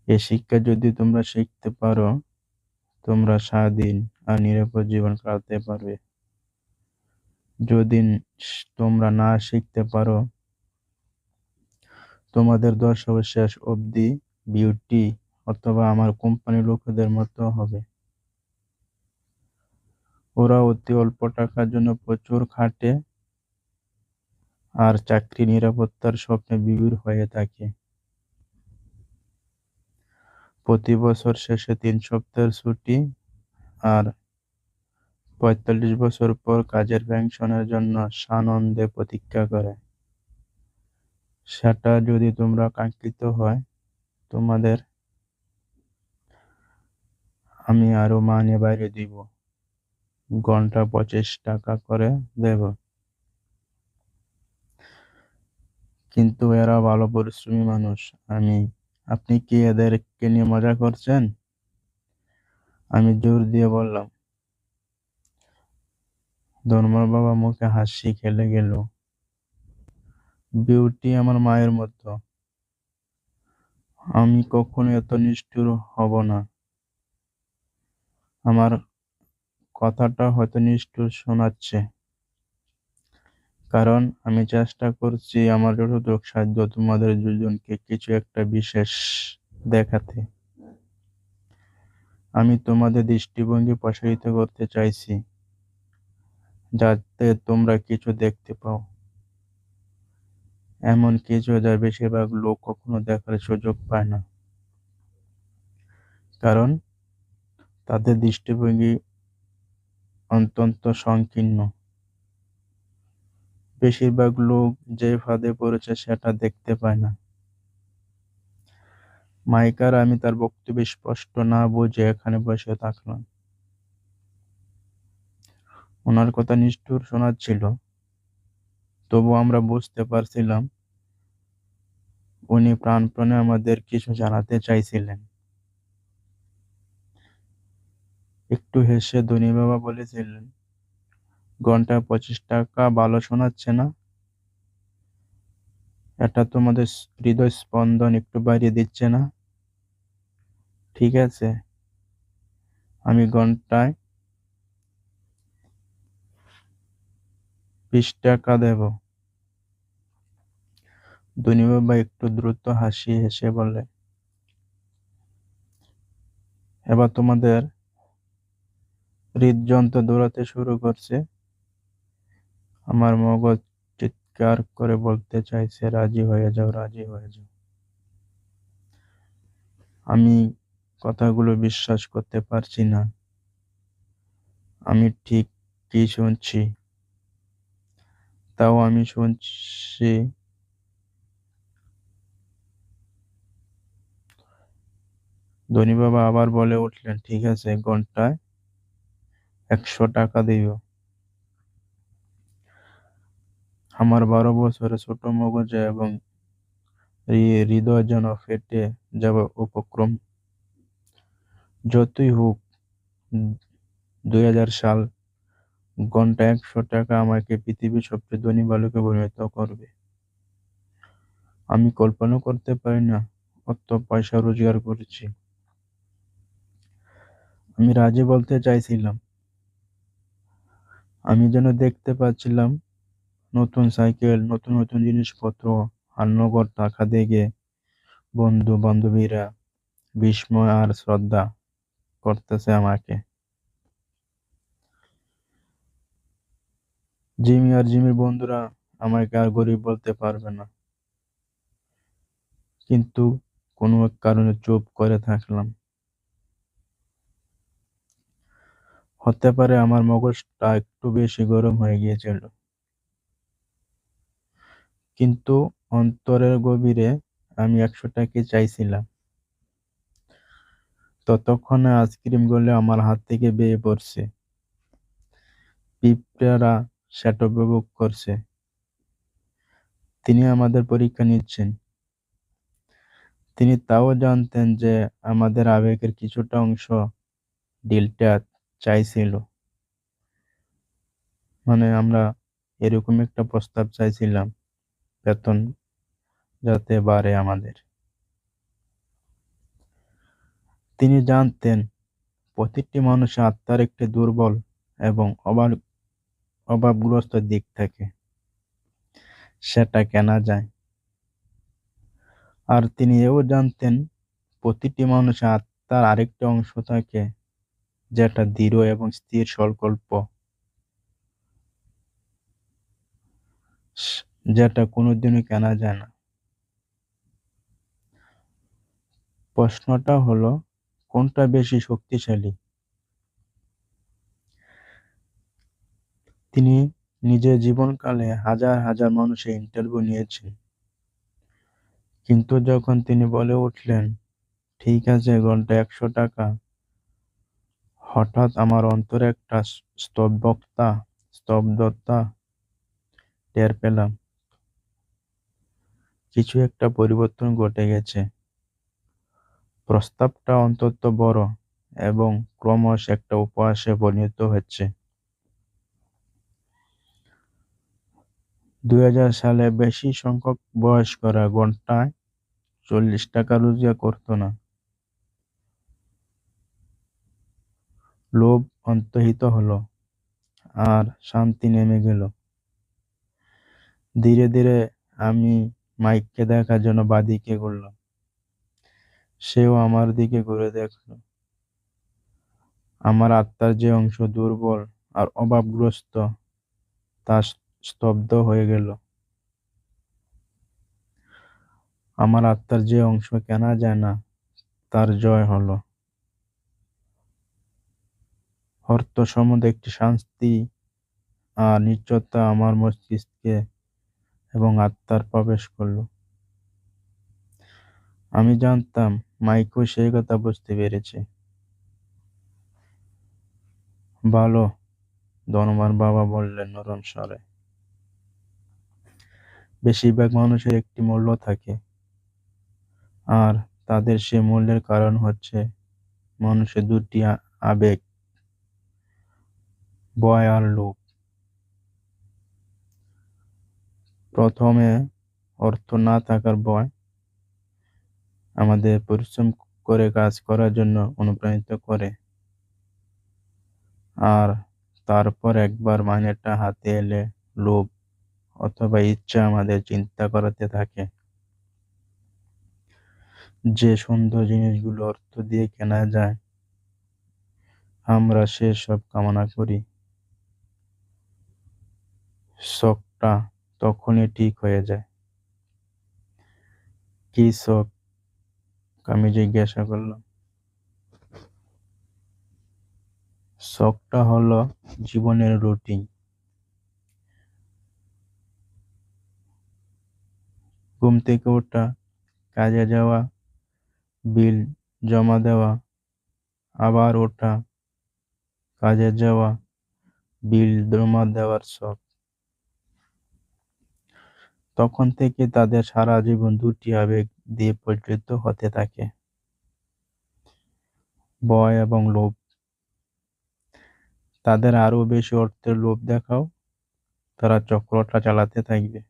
এই শিক্ষা যদি তোমরা শিখতে পারো, তোমরা স্বাধীন আর নিরাপদ জীবন কাটাতে পারবে। যদি তোমরা না শিখতে পারো, তোমাদের দশ হবে শেষ অবধি বিউটি অথবা আমার কোম্পানির লোকেদের মতো হবে। ওরা অতি অল্প টাকার জন্য প্রচুর খাটে আর চাকরি নিরাপত্তার স্বপ্নে বিভোর হয়ে থাকে। প্রতি বছর শেষে 3 সপ্তাহের ছুটি আর 45 বছর পর কাজের পেনশনের জন্য সানন্দে প্রতীক্ষা করে। সেটা যদি তোমরা কাঙ্ক্ষিত হয়, তোমাদের আমি আরো মাইনে বাড়িয়ে দিব, ঘন্টা 25 টাকা করে দেব। কিন্তু এরা ভালো পরিশ্রমী মানুষ। আপনি কি এদেরকে নিয়ে মজা করছেন? আমি জোর দিয়ে বললাম। ধর্মর বাবা মুখে হাসি খেলে গেল। বিউটি আমার মায়ের মতো। আমি কখনো এত নিষ্ঠুর হব না। আমার কথাটা হয়তো নিষ্ঠুর শোনাচ্ছে, কারণ আমি চেষ্টা করছি আমার যতটুকু সাধ্য তোমাদের দুজনকে কিছু একটা বিশেষ দেখাতে। আমি তোমাদের দৃষ্টিভঙ্গি প্রসারিত করতে চাইছি, যাতে তোমরা কিছু দেখতে পাও, এমন কিছু যা বেশিরভাগ লোক কখনো দেখার সুযোগ পায় না। কারণ তাদের দৃষ্টিভঙ্গি অত্যন্ত সংকীর্ণ। বেশিরভাগ লোক যে ফাঁদে পড়েছে সেটা দেখতে পায় না। মাইকার আমি তার বক্তব্য স্পষ্ট না বুঝে এখানে বসে থাকলাম। ওনার কথা নিষ্ঠুর শোনাচ্ছিল, তবু আমরা বুঝতে পারছিলাম উনি প্রাণপণে আমাদের কিছু জানাতে চাইছিলেন। একটু হেসে ধনী বাবা বলেছিলেন, ঘন্টায় 25 টাকা ভালো শোনাচ্ছে না? এটা তোমাদের হৃদয় স্পন্দন একটু বাড়িয়ে দিচ্ছে না? ঠিক আছে, আমি ঘন্টায় 20 টাকা দেব। ধনী বাবা একটু দ্রুত হাসি হেসে বললেন, এবার তোমাদের হৃদযন্ত্র দৌড়াতে শুরু করছে। আমার মগজ চিৎকার করে বলতে চাইছে, রাজি হয়ে যাও, রাজি হয়ে যাও। আমি কথাগুলো বিশ্বাস করতে পারছি না। আমি ঠিক কি শুনছি? তাও আমি শুনছি। ধনী বাবা আবার বলে উঠলেন, ঠিক আছে, ঘন্টায় 100 টাকা দিও। আমার 12 বছরের ছোট মগজে এবং হৃদয় যেন ফেটে যাবে উপক্রম। যতই হোক, 2000 সাল, ঘন্টায় 100 টাকা আমাকে পৃথিবীর সবচেয়ে ধনী বালকে পরিণত করবে। আমি কল্পনা করতে পারি না কত পয়সা রোজগার করেছি। আমি রাজি বলতে চাইছিলাম। আমি যেন দেখতে পাচ্ছিলাম নতুন সাইকেল, নতুন নতুন জিনিসপত্র আর নগদ টাকা দেখে বন্ধু বান্ধবীরা বিস্ময় আর শ্রদ্ধা করতেছে আমাকে। জিমি আর জিমির বন্ধুরা আমাকে আর গরিব বলতে পারবে না। কিন্তু কোনো এক কারণে চুপ করে থাকলাম। হতে পারে আমার মগজটা একটু বেশি গরম হয়ে গিয়েছিল, কিন্তু অন্তরের গভীরে আমি 100 টাকা চাইছিলাম। ততক্ষণে আইসক্রিম গুলো আমার হাত থেকে বেয়ে পড়ছে। পিঁপড়ারা সেটা উপভোগ করছে। তিনি আমাদের পরীক্ষা নিচ্ছেন। তিনি তাও জানতেন যে আমাদের আবেগের কিছুটা অংশ ডিলটা চাইছিল। মানে আমরা এরকম একটা প্রস্তাব চাইছিলাম, বেতন যাতে বাড়ে আমাদের। তিনি জানতেন প্রতিটি মানুষের আত্মার একটি দুর্বল এবং অভাবগ্রস্ত দিক থাকে, সেটা কেনা যায়। আর তিনি এও জানতেন প্রতিটি মানুষের আত্মার আরেকটি অংশ থাকে, যেটা দৃঢ় এবং স্থির সংকল্প, যেটা কোনোদিনও কেনা যায় না। প্রশ্নটা হলো, কোনটা বেশি শক্তিশালী? তিনি নিজের জীবনকালে হাজার হাজার মানুষের ইন্টারভিউ নিয়েছেন, কিন্তু যখন তিনি বলে উঠলেন, ঠিক আছে, ঘন্টায় 100 টাকা, হঠাৎ আমার অন্তরে একটা স্তব্ধতা টের পেলাম। কিছু একটা পরিবর্তন ঘটে গেছে। প্রস্তাবটা অন্তত বড় এবং ক্রমশ একটা উপহাসে পরিণত হচ্ছে। 2000 সালে বেশি সংখ্যক বয়স্করা ঘন্টায় 40 টাকা রোজগার করত না। লোভ অন্তর্হিত হলো, আর শান্তি নেমে গেল। ধীরে ধীরে আমি মাইককে দেখার জন্য বাঁদিকে ঘুরলাম। সেও আমার দিকে ঘুরে দেখল। আমার আত্মার যে অংশ দুর্বল আর অভাবগ্রস্ত, তা স্তব্ধ হয়ে গেল। আমার আত্মার যে অংশ কেনা যায় না, তার জয় হলো। অর্থ সম্বন্ধে একটি শান্তি আর নিশ্চয়তা আমার মস্তিষ্কে এবং আত্মার প্রবেশ করলো। আমি জানতাম মাইকও সেই কথা বুঝতে পেরেছে। ভালো, ধনবান বাবা বললেন নরম স্বরে। বেশিরভাগ মানুষের একটি মূল্য থাকে, আর তাদের সে মূল্যের কারণ হচ্ছে মানুষের দুটি আবেগ, ভয় আর লোভ। প্রথমে অর্থ না থাকার ভয় আমাদের পরিশ্রম করে কাজ করার জন্য অনুপ্রাণিত করে, আর তারপর একবার মাইনেটা হাতে এলে লোভ অথবা ইচ্ছা আমাদের চিন্তা করাতে থাকে যে সুন্দর জিনিসগুলো অর্থ দিয়ে কেনা যায়, আমরা সেসব কামনা করি। শখটা তখনই ঠিক হয়ে যায়। কি শখ? আমি জিজ্ঞাসা করলাম। শখটা হলো জীবনের রুটিন। ঘুম থেকে ওঠা, কাজে যাওয়া, বিল জমা দেওয়া, আবার ওঠা, কাজে যাওয়া, বিল জমা দেওয়ার শখ। তখন থেকে তাদের সারা জীবন দুটি আবেগ দিয়ে পরিচালিত হতে থাকে, ভয় এবং লোভ। তাদের আরো বেশি অর্থের লোভ দেখাও, তারা চক্রটা চালাতে থাকবে।